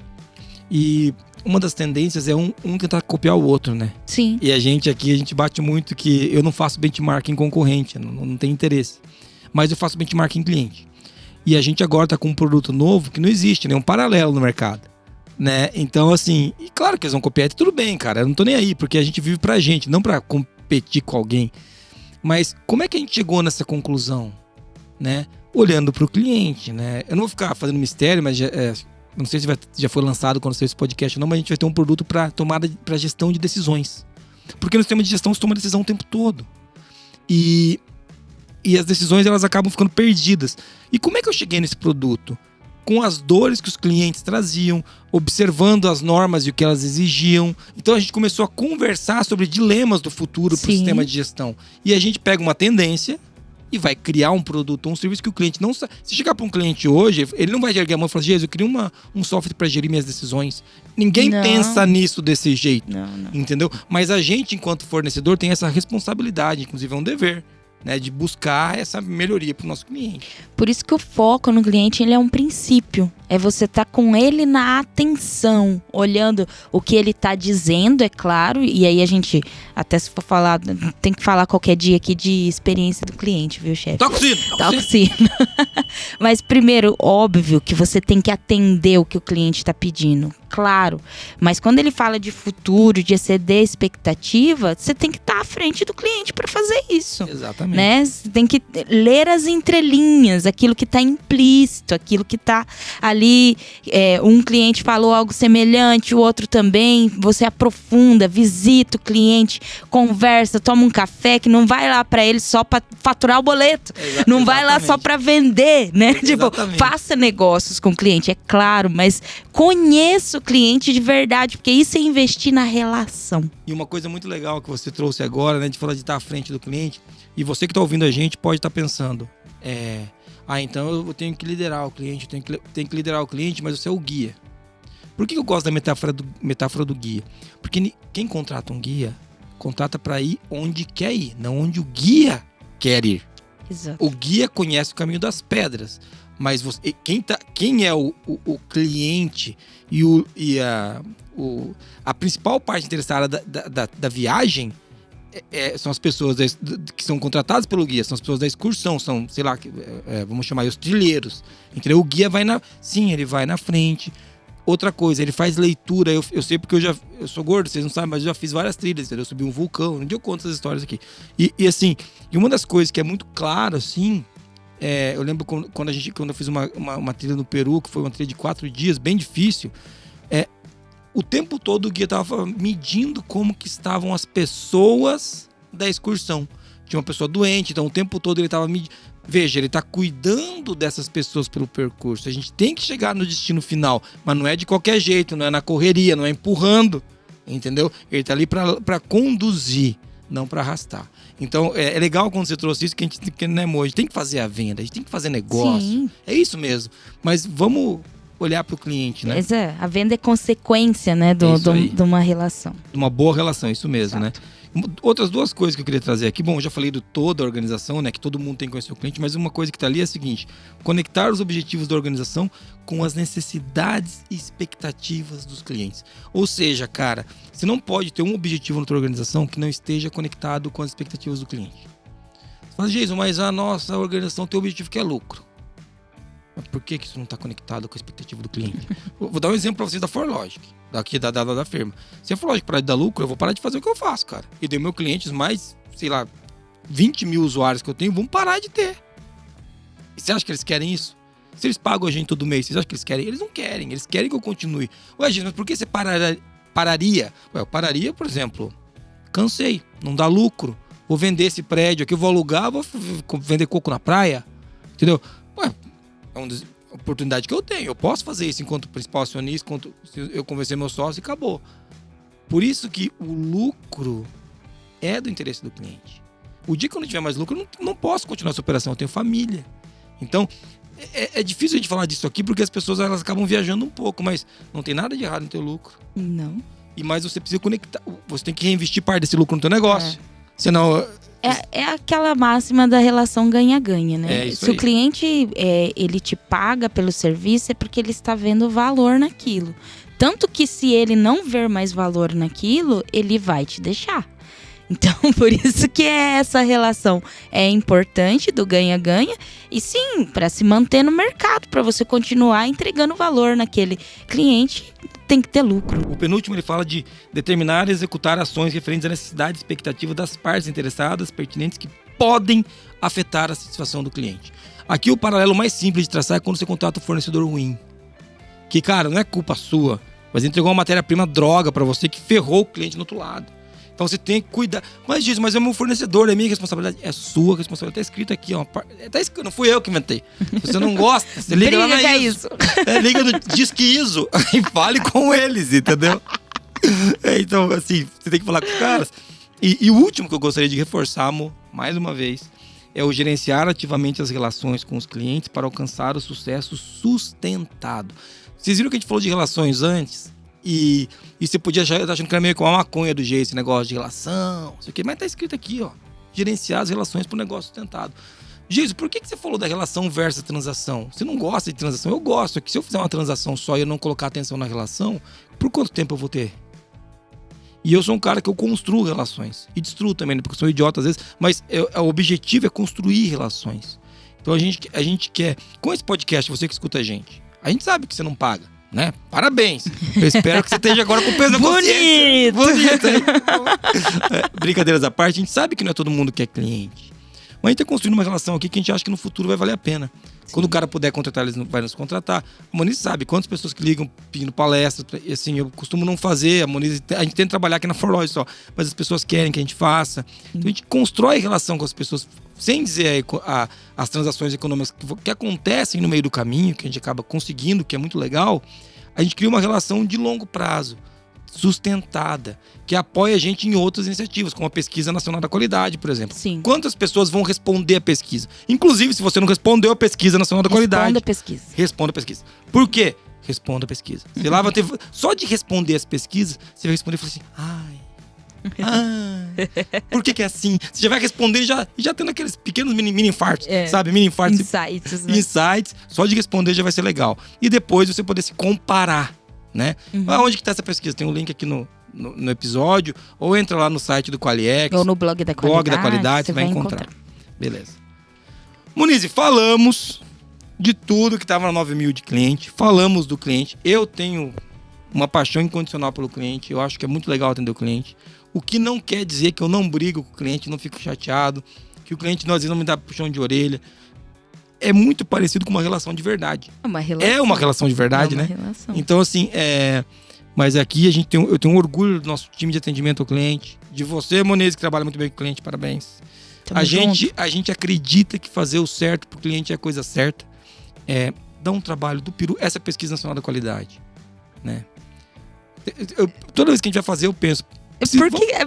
E uma das tendências é um tentar copiar o outro, né? Sim. E a gente bate muito que eu não faço benchmarking concorrente, não tem interesse. Mas eu faço benchmarking cliente. E a gente agora tá com um produto novo que não existe, né? Um paralelo no mercado, né? Então, assim, e claro que eles vão copiar, e tudo bem, cara. Eu não tô nem aí, porque a gente vive pra gente, não pra competir com alguém. Mas como é que a gente chegou nessa conclusão, né? Olhando pro cliente, né? Eu não vou ficar fazendo mistério, mas não sei se já foi lançado quando saiu esse podcast ou não, mas a gente vai ter um produto para gestão de decisões. Porque no sistema de gestão se toma decisão o tempo todo. E as decisões elas acabam ficando perdidas. E como é que eu cheguei nesse produto? Com as dores que os clientes traziam, observando as normas e o que elas exigiam. Então a gente começou a conversar sobre dilemas do futuro para o sistema de gestão. E a gente pega uma tendência, e vai criar um produto ou um serviço que o cliente não sabe. Se chegar para um cliente hoje, ele não vai erguer a mão e falar: Jesus, eu queria um software para gerir minhas decisões. Ninguém pensa nisso desse jeito, entendeu? Mas a gente, enquanto fornecedor, tem essa responsabilidade, inclusive é um dever, né, de buscar essa melhoria para o nosso cliente. Por isso que o foco no cliente, ele é um princípio. É você estar com ele na atenção, olhando o que ele está dizendo, é claro. E aí a gente, até se for falar, tem que falar qualquer dia aqui de experiência do cliente, viu, chefe? Toxina. Mas primeiro, óbvio que você tem que atender o que o cliente está pedindo. Claro. Mas quando ele fala de futuro, de exceder a expectativa, você tem que estar à frente do cliente para fazer isso. Exatamente. Né? Você tem que ler as entrelinhas, aquilo que está implícito, aquilo que está ali. Um cliente falou algo semelhante, o outro também. Você aprofunda, visita o cliente, conversa, toma um café, que não vai lá para ele só para faturar o boleto. Não vai lá só para vender, né? Tipo, faça negócios com o cliente, é claro, mas conheça o cliente de verdade, porque isso é investir na relação. E uma coisa muito legal que você trouxe agora, né, de falar de estar à frente do cliente, e você que está ouvindo a gente pode estar pensando, então eu tenho que liderar o cliente, tenho que liderar o cliente, mas você é o guia. Por que eu gosto da metáfora do guia? Porque quem contrata um guia, contrata para ir onde quer ir, não onde o guia quer ir. Exato. O guia conhece o caminho das pedras, mas quem é o cliente e a principal parte interessada da viagem são as pessoas que são contratadas pelo guia, são as pessoas da excursão, são, sei lá, vamos chamar os trilheiros. Entendeu? O guia ele vai na frente. Outra coisa, ele faz leitura. Eu sei porque eu sou gordo, vocês não sabem, mas eu já fiz várias trilhas, entendeu? Eu subi um vulcão, um dia eu conto essas histórias aqui. E assim, uma das coisas que é muito claro, assim, eu lembro quando eu fiz uma trilha no Peru, que foi uma trilha de 4 dias, bem difícil, o tempo todo o guia estava medindo como que estavam as pessoas da excursão. Tinha uma pessoa doente, então o tempo todo ele estava medindo. Veja, ele está cuidando dessas pessoas pelo percurso. A gente tem que chegar no destino final, mas não é de qualquer jeito, não é na correria, não é empurrando, entendeu? Ele está ali para conduzir, não para arrastar. Então, é legal quando você trouxe isso, que a gente tem que fazer a venda, a gente tem que fazer negócio. Sim. É isso mesmo. Mas vamos olhar para o cliente, né? A venda é consequência, né, de uma relação. De uma boa relação, isso mesmo, Exato. Né? Outras duas coisas que eu queria trazer aqui. Bom, eu já falei de toda a organização, né, que todo mundo tem que conhecer o cliente, mas uma coisa que está ali é a seguinte: conectar os objetivos da organização com as necessidades e expectativas dos clientes. Ou seja, cara, você não pode ter um objetivo na tua organização que não esteja conectado com as expectativas do cliente. Você fala: Jason, mas a nossa organização tem o objetivo que é lucro. Mas por que isso não está conectado com a expectativa do cliente? Vou dar um exemplo para vocês da ForLogic, daqui da firma. Se a ForLogic parar de dar lucro, eu vou parar de fazer o que eu faço, cara. E daí meus clientes, mais, sei lá, 20 mil usuários que eu tenho, vão parar de ter. E você acha que eles querem isso? Se eles pagam a gente todo mês, vocês acham que eles querem? Eles não querem, eles querem que eu continue. Ué, gente, mas por que você pararia? Ué, eu pararia, por exemplo, cansei, não dá lucro. Vou vender esse prédio aqui, eu vou alugar, vou vender coco na praia. Entendeu? Ué, é uma oportunidade que eu tenho. Eu posso fazer isso enquanto principal acionista, enquanto eu convencer meu sócio e acabou. Por isso que o lucro é do interesse do cliente. O dia que eu não tiver mais lucro, eu não posso continuar essa operação. Eu tenho família. Então, é difícil a gente falar disso aqui, porque as pessoas elas acabam viajando um pouco, mas não tem nada de errado no teu lucro. Não. E mais você precisa conectar. Você tem que reinvestir parte desse lucro no teu negócio. Senão... É aquela máxima da relação ganha-ganha, né? Se aí. O cliente ele te paga pelo serviço, é porque ele está vendo valor naquilo. Tanto que se ele não ver mais valor naquilo, ele vai te deixar. Então, por isso que essa relação é importante do ganha-ganha. E sim, para se manter no mercado, para você continuar entregando valor naquele cliente, tem que ter lucro. O penúltimo, ele fala de determinar e executar ações referentes à necessidade e expectativa das partes interessadas, pertinentes, que podem afetar a satisfação do cliente. Aqui o paralelo mais simples de traçar é quando você contrata um fornecedor ruim. Que, cara, não é culpa sua, mas entregou uma matéria-prima droga para você que ferrou o cliente do outro lado. Então você tem que cuidar. Mas diz, mas é meu fornecedor, é minha responsabilidade. É sua responsabilidade. Tá escrito aqui, ó. Tá escrito, não fui eu que inventei. Se você não gosta, você liga lá na ISO. Liga no Disque ISO e fale com eles, entendeu? Então, assim, você tem que falar com os caras. E o último que eu gostaria de reforçar, amor, mais uma vez, é o gerenciar ativamente as relações com os clientes para alcançar o sucesso sustentado. Vocês viram que a gente falou de relações antes? E você podia estar achando que era meio com uma maconha do jeito, esse negócio de relação, não sei o quê, mas tá escrito aqui, ó. Gerenciar as relações para um negócio sustentado. Jesus, por que você falou da relação versus transação? Você não gosta de transação? Eu gosto. É que se eu fizer uma transação só e eu não colocar atenção na relação, por quanto tempo eu vou ter? E eu sou um cara que eu construo relações. E destruo também, porque eu sou idiota às vezes. Mas o objetivo é construir relações. Então a gente quer... Com esse podcast, você que escuta a gente sabe que você não paga, né? Parabéns. Eu espero que você esteja agora com o peso na consciência. Bonito! Brincadeiras à parte, a gente sabe que não é todo mundo que é cliente. Mas a gente está construindo uma relação aqui que a gente acha que no futuro vai valer a pena. Sim. Quando o cara puder contratar, ele vai nos contratar. A Moniz sabe quantas pessoas que ligam pedindo palestra. E assim, eu costumo não fazer. A gente tenta trabalhar aqui na ForLogic só. Mas as pessoas querem que a gente faça. Então a gente constrói relação com as pessoas. Sem dizer as transações econômicas que acontecem no meio do caminho, que a gente acaba conseguindo, que é muito legal. A gente cria uma relação de longo prazo, sustentada, que apoia a gente em outras iniciativas, como a Pesquisa Nacional da Qualidade, por exemplo. Sim. Quantas pessoas vão responder a pesquisa? Inclusive, se você não respondeu a Pesquisa Nacional da Qualidade... Responda a pesquisa. Responda a pesquisa. Por quê? Responda a pesquisa. Você lá vai ter... Só de responder as pesquisas, você vai responder e falar assim... por que é assim? Você já vai respondendo e já tendo aqueles pequenos mini infartos, sabe? Mini infartos. Insights, né? Insights. Só de responder já vai ser legal. E depois você poder se comparar, né? Onde que tá essa pesquisa? Tem um link aqui no episódio, ou entra lá no site do QualiX. Ou no blog da Qualidade. Você vai encontrar. Beleza. Moniz, falamos de tudo que tava na 9.000 de cliente. Falamos do cliente. Eu tenho uma paixão incondicional pelo cliente. Eu acho que é muito legal atender o cliente. O que não quer dizer que eu não brigo com o cliente, não fico chateado, que o cliente às vezes não me dá puxão de orelha. É muito parecido com uma relação de verdade. É uma relação de verdade, né? Relação. Então, assim, mas aqui eu tenho um orgulho do nosso time de atendimento ao cliente, de você, Moniz, que trabalha muito bem com o cliente, parabéns. A gente acredita que fazer o certo pro cliente é a coisa certa. Dá um trabalho do peru, essa pesquisa nacional da qualidade, né? Toda vez que a gente vai fazer, eu penso...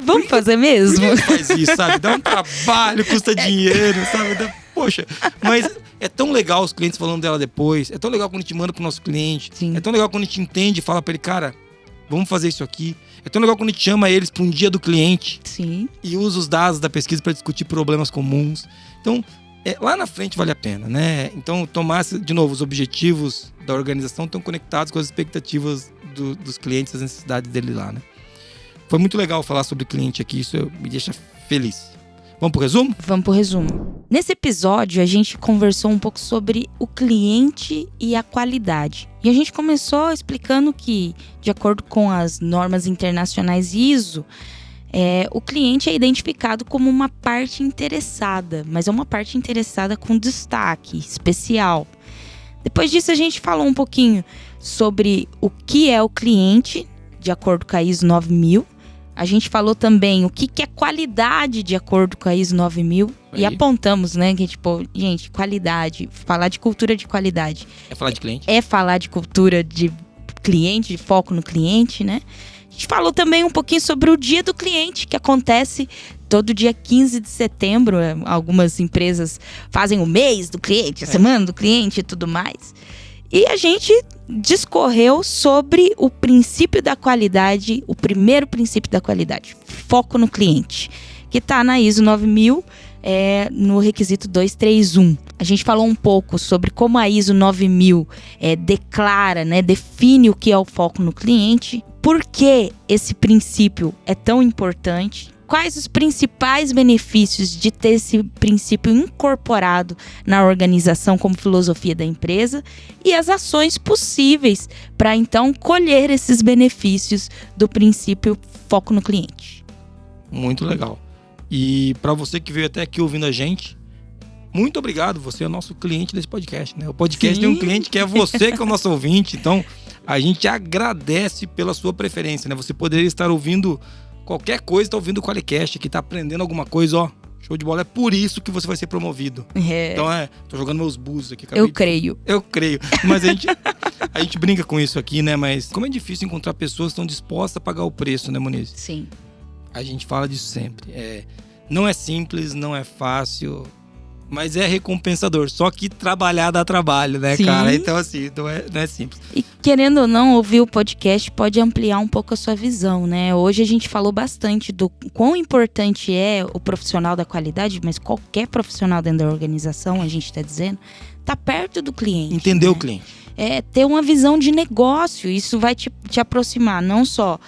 Vamos fazer mesmo? Por que faz isso, sabe? Dá um trabalho, custa dinheiro, sabe? Poxa, mas é tão legal os clientes falando dela depois. É tão legal quando a gente manda pro nosso cliente. Sim. É tão legal quando a gente entende e fala pra ele, cara, vamos fazer isso aqui. É tão legal quando a gente chama eles pra um dia do cliente. Sim. E usa os dados da pesquisa para discutir problemas comuns. Então, lá na frente vale a pena, né? Então, de novo, os objetivos da organização estão conectados com as expectativas dos clientes, as necessidades dele lá, né? Foi muito legal falar sobre cliente aqui, isso me deixa feliz. Vamos pro resumo? Vamos pro resumo. Nesse episódio, a gente conversou um pouco sobre o cliente e a qualidade. E a gente começou explicando que, de acordo com as normas internacionais ISO, o cliente é identificado como uma parte interessada, mas é uma parte interessada com destaque especial. Depois disso, a gente falou um pouquinho sobre o que é o cliente, de acordo com a ISO 9000. A gente falou também o que é qualidade de acordo com a ISO 9000. Aí. E apontamos, né, que gente, qualidade, falar de cultura de qualidade. É falar de cliente? É falar de cultura de cliente, de foco no cliente, né? A gente falou também um pouquinho sobre o Dia do Cliente, que acontece todo dia 15 de setembro. Algumas empresas fazem o mês do cliente, a semana do cliente e tudo mais. E a gente discorreu sobre o princípio da qualidade, o primeiro princípio da qualidade, foco no cliente, que está na ISO 9000, no requisito 231. A gente falou um pouco sobre como a ISO 9000 declara, né, define o que é o foco no cliente, por que esse princípio é tão importante, quais os principais benefícios de ter esse princípio incorporado na organização como filosofia da empresa e as ações possíveis para então colher esses benefícios do princípio foco no cliente. Muito legal. E para você que veio até aqui ouvindo a gente, muito obrigado. Você é o nosso cliente desse podcast, né? O podcast tem um cliente que é você, que é o nosso ouvinte. Então, a gente agradece pela sua preferência, né? Você poderia estar ouvindo qualquer coisa, tá ouvindo o QualiCast aqui, tá aprendendo alguma coisa, ó. Show de bola. É por isso que você vai ser promovido. Então tô jogando meus búzios aqui. Eu creio. Mas a gente brinca com isso aqui, né? Mas como é difícil encontrar pessoas que estão dispostas a pagar o preço, né, Moniz? Sim. A gente fala disso sempre. Não é simples, não é fácil. mas é recompensador. Só que trabalhar dá trabalho, né, Sim. cara? Então, assim, não é simples. E querendo ou não, ouvir o podcast pode ampliar um pouco a sua visão, né? Hoje a gente falou bastante do quão importante é o profissional da qualidade, mas qualquer profissional dentro da organização, a gente está dizendo, tá perto do cliente. Entender né? o cliente. É ter uma visão de negócio. Isso vai te aproximar não só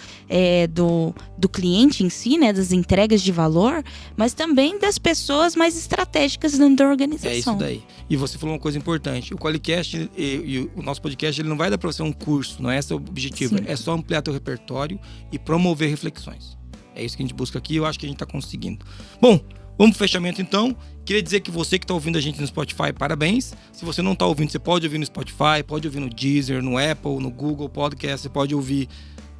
do cliente em si, né, das entregas de valor, mas também das pessoas mais estratégicas dentro da organização. É isso daí. E você falou uma coisa importante. O Qualicast e o nosso podcast, ele não vai dar para você um curso, não é esse o objetivo. Sim. É só ampliar teu repertório e promover reflexões. É isso que a gente busca aqui e eu acho que a gente está conseguindo. Bom, vamos pro fechamento então. Queria dizer que você que está ouvindo a gente no Spotify, parabéns. Se você não está ouvindo, você pode ouvir no Spotify, pode ouvir no Deezer, no Apple, no Google Podcast, você pode ouvir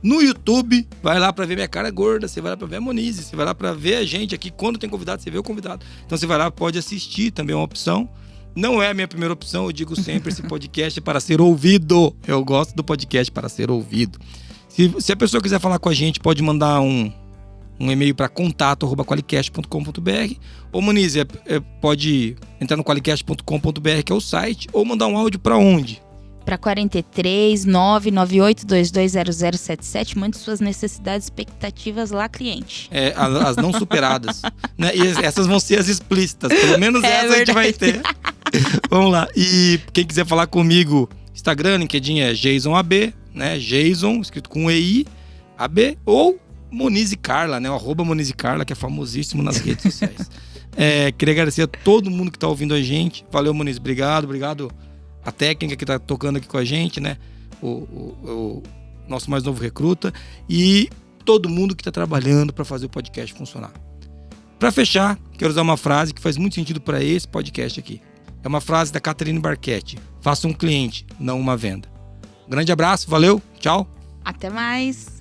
no YouTube. Vai lá para ver minha cara gorda, você vai lá para ver a Monize, você vai lá para ver a gente aqui. Quando tem convidado, você vê o convidado. Então você vai lá, pode assistir, também é uma opção. Não é a minha primeira opção, eu digo sempre, esse podcast é para ser ouvido. Eu gosto do podcast para ser ouvido. Se a pessoa quiser falar com a gente, pode mandar um e-mail para contato@qualicast.com.br ou Monize, pode entrar no qualicast.com.br, que é o site, ou mandar um áudio para onde? Para 43 998220077, mande suas necessidades, expectativas lá, cliente. As não superadas. Né? E essas vão ser as explícitas, pelo menos essa a gente vai ter. Vamos lá. E quem quiser falar comigo, Instagram, LinkedIn é JasonAB, né? Jason, escrito com EI, AB, ou Monize Carla, né? O @Monize Carla, que é famosíssimo nas redes sociais. Queria agradecer a todo mundo que tá ouvindo a gente. Valeu, Monize. Obrigado a técnica que tá tocando aqui com a gente, né? O nosso mais novo recruta. E todo mundo que tá trabalhando para fazer o podcast funcionar. Para fechar, quero usar uma frase que faz muito sentido para esse podcast aqui. É uma frase da Catherine Barchetti. Faça um cliente, não uma venda. Um grande abraço, valeu, tchau. Até mais!